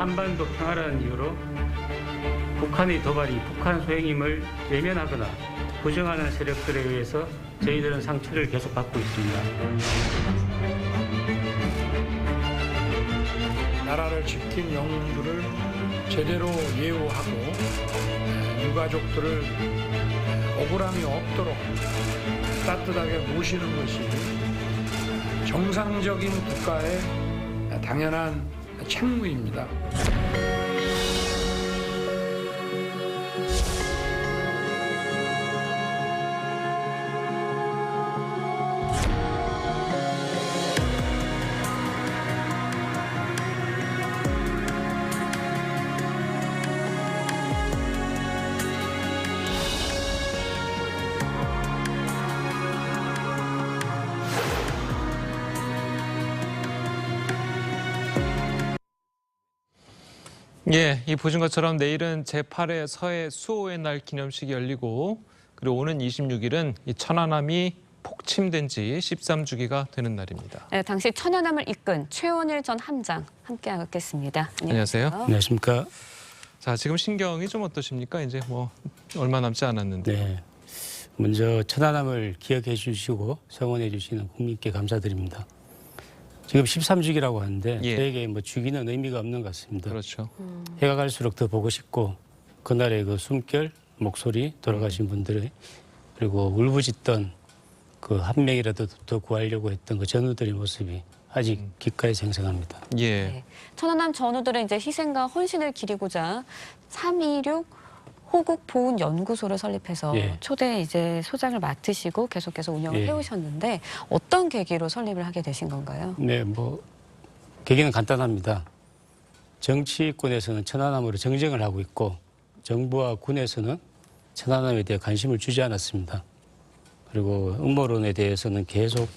한반도 평화라는 이유로 북한의 도발이 북한 소행임을 외면하거나 부정하는 세력들에 의해서 저희들은 상처를 계속 받고 있습니다. 나라를 지킨 영웅들을 제대로 예우하고 유가족들을 억울함이 없도록 따뜻하게 모시는 것이 정상적인 국가의 당연한 책무입니다. 예, 이 보신 것처럼 내일은 제8회 서해 수호의 날 기념식이 열리고 그리고 오는 26일은 이 천안함이 폭침된 지 13주기가 되는 날입니다. 네, 당시 천안함을 이끈 최원일 전 함장 함께하겠습니다. 안녕하세요. 안녕하십니까. 자, 지금 신경이 좀 어떠십니까? 이제 뭐 얼마 남지 않았는데. 네. 먼저 천안함을 기억해 주시고 성원해 주시는 국민께 감사드립니다. 지금 13주기라고 하는데 예. 저에게 뭐 주기는 의미가 없는 것 같습니다. 그렇죠. 해가 갈수록 더 보고 싶고 그날의 그 숨결, 목소리, 돌아가신 분들의 그리고 울부짖던 그 한 명이라도 더 구하려고 했던 그 전우들의 모습이 아직 귓가에 생생합니다. 예. 네. 천안함 전우들은 이제 희생과 헌신을 기리고자 326 호국 보훈 연구소를 설립해서 예. 초대 이제 소장을 맡으시고 계속해서 운영을 예. 해오셨는데 어떤 계기로 설립을 하게 되신 건가요? 네, 뭐 계기는 간단합니다. 정치권에서는 천안함으로 정쟁을 하고 있고 정부와 군에서는 천안함에 대해 관심을 주지 않았습니다. 그리고 음모론에 대해서는 계속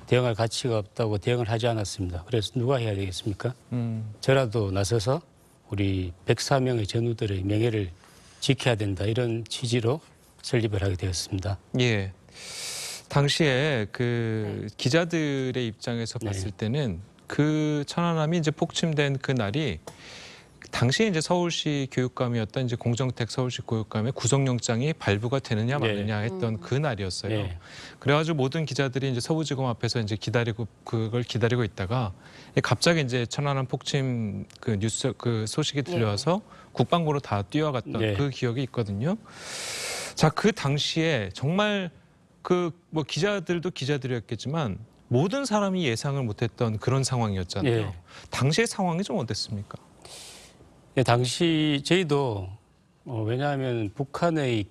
대응할 가치가 없다고 대응을 하지 않았습니다. 그래서 누가 해야 되겠습니까? 저라도 나서서 우리 104명의 전우들의 명예를 지켜야 된다 이런 취지로 설립을 하게 되었습니다. 예. 당시에 그 기자들의 입장에서 네. 봤을 때는 그 천안함이 이제 폭침된 그 날이 당시에 이제 서울시 교육감이었던 이제 공정택 서울시 교육감의 구속영장이 발부가 되느냐 마느냐 했던 그 날이었어요. 네. 그래가지고 모든 기자들이 이제 서부지검 앞에서 이제 그걸 기다리고 있다가 갑자기 이제 천안함 폭침 그 뉴스 그 소식이 들려와서 국방부로 다 뛰어갔던 네. 그 기억이 있거든요. 자, 그 당시에 정말 그 뭐 기자들도 기자들이었겠지만 모든 사람이 예상을 못했던 그런 상황이었잖아요. 네. 당시의 상황이 좀 어땠습니까? 네, 당시 저희도 왜냐하면 북한의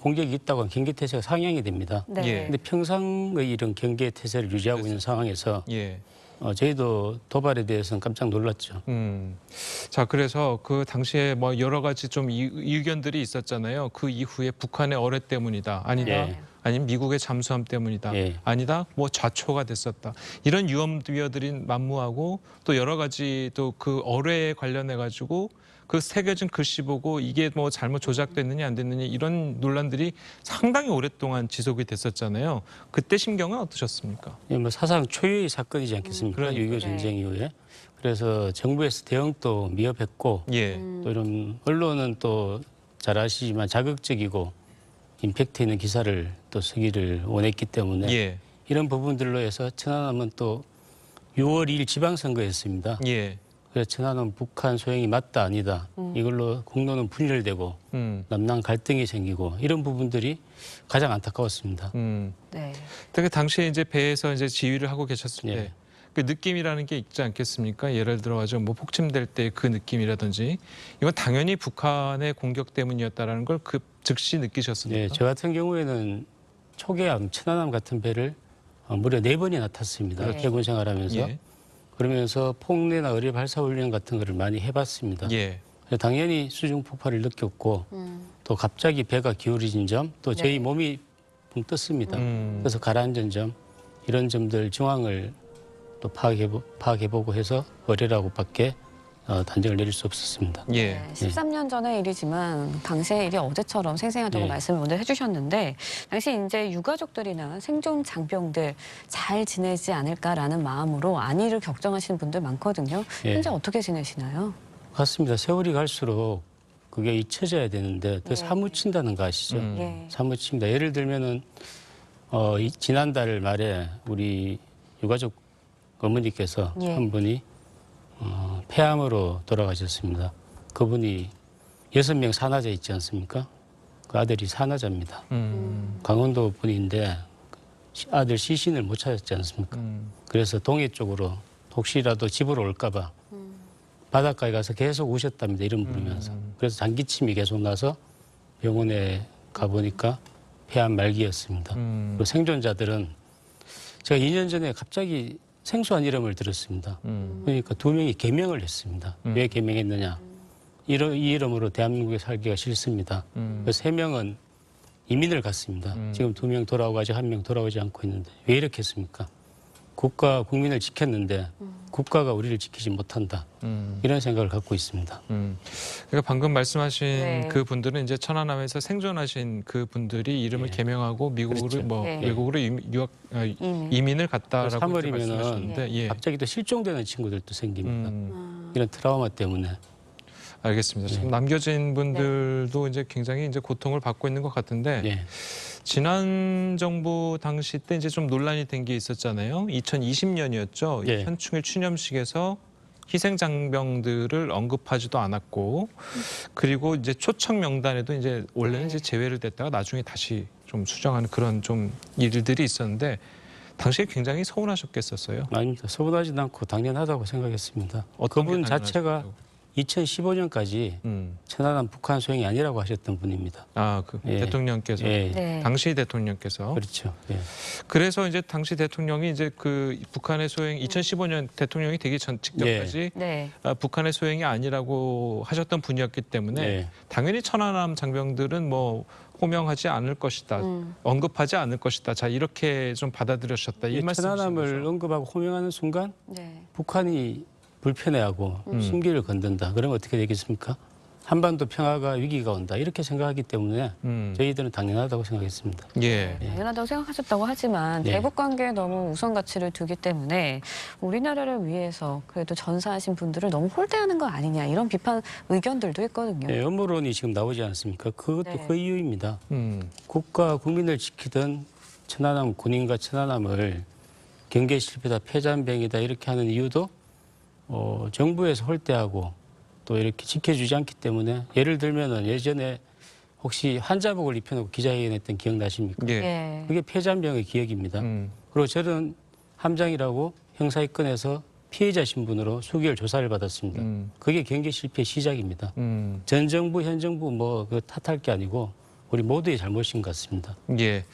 공격이 있다고 하면 경계 태세가 상향이 됩니다. 네. 예. 그런데 평상의 이런 경계 태세를 유지하고 있는 상황에서 예. 저희도 도발에 대해서는 깜짝 놀랐죠. 자, 그래서 그 당시에 뭐 여러 가지 좀 의견들이 있었잖아요. 그 이후에 북한의 어뢰 때문이다. 아니다. 예. 아니면 미국의 잠수함 때문이다. 예. 아니다. 뭐 좌초가 됐었다. 이런 위험들이 만무하고 또 여러 가지 또 그 어뢰에 관련해 가지고 그 새겨진 글씨 보고 이게 뭐 잘못 조작됐느냐 안 됐느냐 이런 논란들이 상당히 오랫동안 지속이 됐었잖아요. 그때 심경은 어떠셨습니까? 예, 뭐 사상 초유의 사건이지 않겠습니까? 그러니까요. 6.25 전쟁 이후에. 그래서 정부에서 대응도 미흡했고 예. 또 이런 언론은 또 잘 아시지만 자극적이고 임팩트 있는 기사를 또 쓰기를 원했기 때문에 예. 이런 부분들로 해서 천안함은 또 6월 2일 지방선거였습니다. 예. 그래서 천안함 북한 소행이 맞다 아니다 이걸로 공론은 분열되고 남남 갈등이 생기고 이런 부분들이 가장 안타까웠습니다. 네. 그 당시에 이제 배에서 이제 지휘를 하고 계셨을 때 예. 그 느낌이라는 게 있지 않겠습니까? 예를 들어가지고 뭐 폭침될 때 그 느낌이라든지 이건 당연히 북한의 공격 때문이었다라는 걸 그 즉시 느끼셨습니까? 네, 저 같은 경우에는 초계함, 천안함 같은 배를 무려 4번이나 탔습니다. 네. 해군 생활하면서. 예. 그러면서 폭내나 어뢰 발사 훈련 같은 거를 많이 해봤습니다. 예. 당연히 수중 폭발을 느꼈고 또 갑자기 배가 기울어진 점, 또 저희 몸이 붕 떴습니다. 그래서 가라앉은 점, 이런 점들 정황을 또 파악해보고 해서 어뢰라고밖에 단정을 내릴 수 없었습니다. 예. 네, 13년 전의 일이지만 당시의 일이 어제처럼 생생하다고 네. 말씀을 먼저 해주셨는데 당시 이제 유가족들이나 생존 장병들 잘 지내지 않을까라는 마음으로 안위를 걱정하시는 분들 많거든요. 예. 현재 어떻게 지내시나요? 맞습니다. 세월이 갈수록 그게 잊혀져야 되는데 더 네. 사무친다는 거 아시죠? 예. 사무칩니다. 예를 들면은 지난달 말에 우리 유가족 어머니께서 예. 한 분이 폐암으로 돌아가셨습니다. 그분이 6명 산하자 있지 않습니까? 그 아들이 산하자입니다. 강원도 분인데 아들 시신을 못 찾았지 않습니까? 그래서 동해 쪽으로 혹시라도 집으로 올까봐 바닷가에 가서 계속 우셨답니다. 이름 부르면서. 그래서 장기침이 계속 나서 병원에 가보니까 폐암 말기였습니다. 그리고 생존자들은 제가 2년 전에 갑자기 생소한 이름을 들었습니다. 그러니까 2명이 개명을 했습니다. 왜 개명했느냐. 이 이름으로 대한민국에 살기가 싫습니다. 그래서 3명은 이민을 갔습니다. 지금 2명 돌아오고 아직 1명 돌아오지 않고 있는데 왜 이렇게 했습니까? 국가 국민을 지켰는데 국가가 우리를 지키지 못한다. 이런 생각을 갖고 있습니다. 그러니까 방금 말씀하신 네. 그 분들은 이제 천안함에서 생존하신 그 분들이 이름을 예. 개명하고 미국으로 그렇죠. 뭐 네. 외국으로 이민을 갔다라고 이제 3월이면은 말씀하셨는데 예. 갑자기 또 실종되는 친구들도 생깁니다. 이런 트라우마 때문에. 알겠습니다. 지금 남겨진 분들도 이제 굉장히 이제 고통을 받고 있는 것 같은데 예. 지난 정부 당시 때 이제 좀 논란이 된 게 있었잖아요. 2020년이었죠. 예. 현충일 추념식에서 희생 장병들을 언급하지도 않았고 그리고 이제 초청 명단에도 이제 원래는 이제 제외를 됐다가 나중에 다시 좀 수정하는 그런 좀 일들이 있었는데 당시에 굉장히 서운하셨겠었어요. 아닙니다. 서운하지도 않고 당연하다고 생각했습니다. 어떤 게 그분 자체가 당연하셨다고? 2015년까지 천안함 북한 소행이 아니라고 하셨던 분입니다. 그 예. 대통령께서 예. 네. 당시 대통령께서 그렇죠. 예. 그래서 이제 당시 대통령이 이제 그 북한의 소행 2015년 대통령이 되기 전 직전까지 네. 북한의 소행이 아니라고 하셨던 분이었기 때문에 예. 당연히 천안함 장병들은 뭐 호명하지 않을 것이다, 언급하지 않을 것이다. 자 이렇게 좀 받아들여셨다 이 말씀이신 천안함을 거죠? 언급하고 호명하는 순간 네. 북한이 불편해하고 심기를 건든다. 그러면 어떻게 되겠습니까? 한반도 평화가 위기가 온다. 이렇게 생각하기 때문에 저희들은 당연하다고 생각했습니다. 예. 당연하다고 생각하셨다고 하지만 네. 대북 관계에 너무 우선 가치를 두기 때문에 우리나라를 위해서 그래도 전사하신 분들을 너무 홀대하는 거 아니냐 이런 비판 의견들도 있거든요. 예, 음모론이 지금 나오지 않습니까? 그것도 네. 그 이유입니다. 국가 국민을 지키던 천안함 군인과 천안함을 경계 실패다 패잔병이다 이렇게 하는 이유도 정부에서 홀대하고 또 이렇게 지켜주지 않기 때문에 예를 들면은 예전에 혹시 환자복을 입혀놓고 기자회견했던 기억 나십니까? 예. 예. 그게 패잔병의 기억입니다. 그리고 저는 함장이라고 형사입건에서 피해자 신분으로 수개월 조사를 받았습니다. 그게 경계 실패의 시작입니다. 전 정부, 현 정부 뭐 그 탓할 게 아니고 우리 모두의 잘못인 것 같습니다. 예,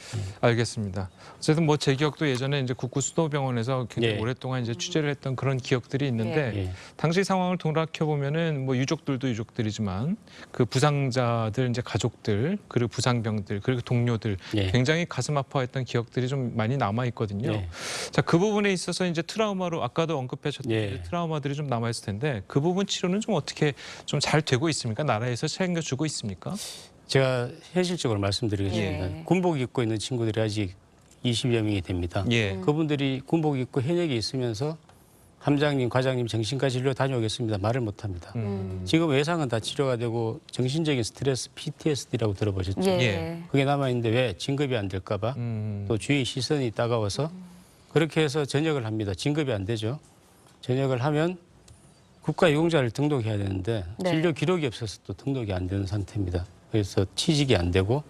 알겠습니다. 어쨌든 뭐 제 기억도 예전에 이제 국구 수도병원에서 굉장히 예. 오랫동안 이제 취재를 했던 그런 기억들이 있는데 예. 당시 상황을 돌아켜 보면은 뭐 유족들도 유족들이지만 그 부상자들 이제 가족들 그리고 부상병들 그리고 동료들 예. 굉장히 가슴 아파했던 기억들이 좀 많이 남아 있거든요. 예. 자, 그 부분에 있어서 이제 트라우마로 아까도 언급하셨던 예. 트라우마들이 좀 남아 있을 텐데 그 부분 치료는 좀 어떻게 좀 잘 되고 있습니까? 나라에서 챙겨주고 있습니까? 제가 현실적으로 말씀드리겠습니다. 예. 군복 입고 있는 친구들이 아직 20여 명이 됩니다. 예. 그분들이 군복 입고 현역에 있으면서 함장님, 과장님 정신과 진료 다녀오겠습니다. 말을 못합니다. 지금 외상은 다 치료가 되고 정신적인 스트레스 PTSD라고 들어보셨죠? 예. 예. 그게 남아있는데 왜 진급이 안 될까 봐 또 주위 시선이 따가워서 그렇게 해서 전역을 합니다. 진급이 안 되죠. 전역을 하면 국가유공자를 등록해야 되는데 네. 진료 기록이 없어서 또 등록이 안 되는 상태입니다. 그래서 취직이 안 되고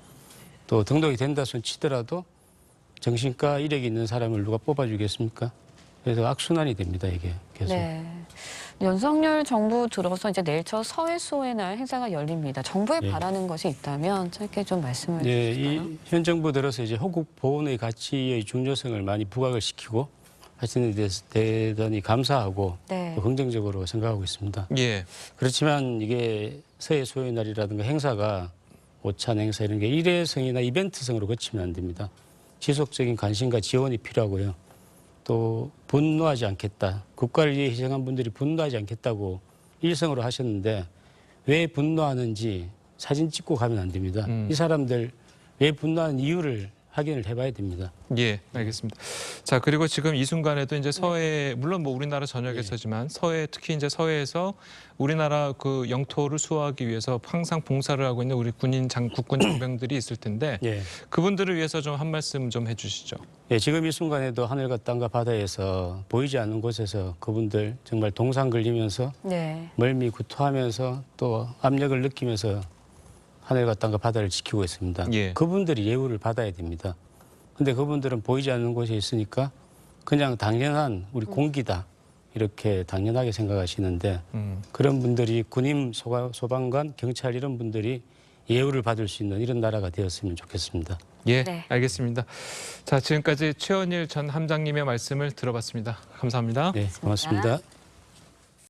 또 등록이 된다 손 치더라도 정신과 이력이 있는 사람을 누가 뽑아주겠습니까? 그래서 악순환이 됩니다, 이게 계속. 네. 윤석열 정부 들어서 이제 내일 첫 서해수호의 날 행사가 열립니다. 정부에 예. 바라는 것이 있다면 짧게 좀 말씀을 네, 주실까요? 이 현 정부 들어서 이제 호국 보훈의 가치의 중요성을 많이 부각을 시키고 하시는 데 대해서 대단히 감사하고 네. 또 긍정적으로 생각하고 있습니다. 예. 그렇지만 이게 서해수호의 날이라든가 행사가 오찬 행사 이런 게 일회성이나 이벤트성으로 거치면 안 됩니다. 지속적인 관심과 지원이 필요하고요. 또 분노하지 않겠다. 국가를 위해 희생한 분들이 분노하지 않겠다고 일성으로 하셨는데 왜 분노하는지 사진 찍고 가면 안 됩니다. 이 사람들 왜 분노하는 이유를 확인을 해봐야 됩니다. 예, 알겠습니다. 자, 그리고 지금 이 순간에도 이제 서해, 물론 뭐 우리나라 전역에서지만 서해, 특히 이제 서해에서 우리나라 그 영토를 수호하기 위해서 항상 봉사를 하고 있는 우리 국군 장병들이 있을 텐데 예. 그분들을 위해서 좀 한 말씀 좀 해주시죠. 예, 지금 이 순간에도 하늘과 땅과 바다에서 보이지 않는 곳에서 그분들 정말 동상 걸리면서 네. 멀미 구토하면서 또 압력을 느끼면서 하늘과 땅과 바다를 지키고 있습니다. 예. 그분들이 예우를 받아야 됩니다. 근데 그분들은 보이지 않는 곳에 있으니까 그냥 당연한 우리 공기다 이렇게 당연하게 생각하시는데 그런 분들이 군인, 소방관, 경찰 이런 분들이 예우를 받을 수 있는 이런 나라가 되었으면 좋겠습니다. 예, 네. 알겠습니다. 자, 지금까지 최원일 전 함장님의 말씀을 들어봤습니다. 감사합니다. 네, 고맙습니다.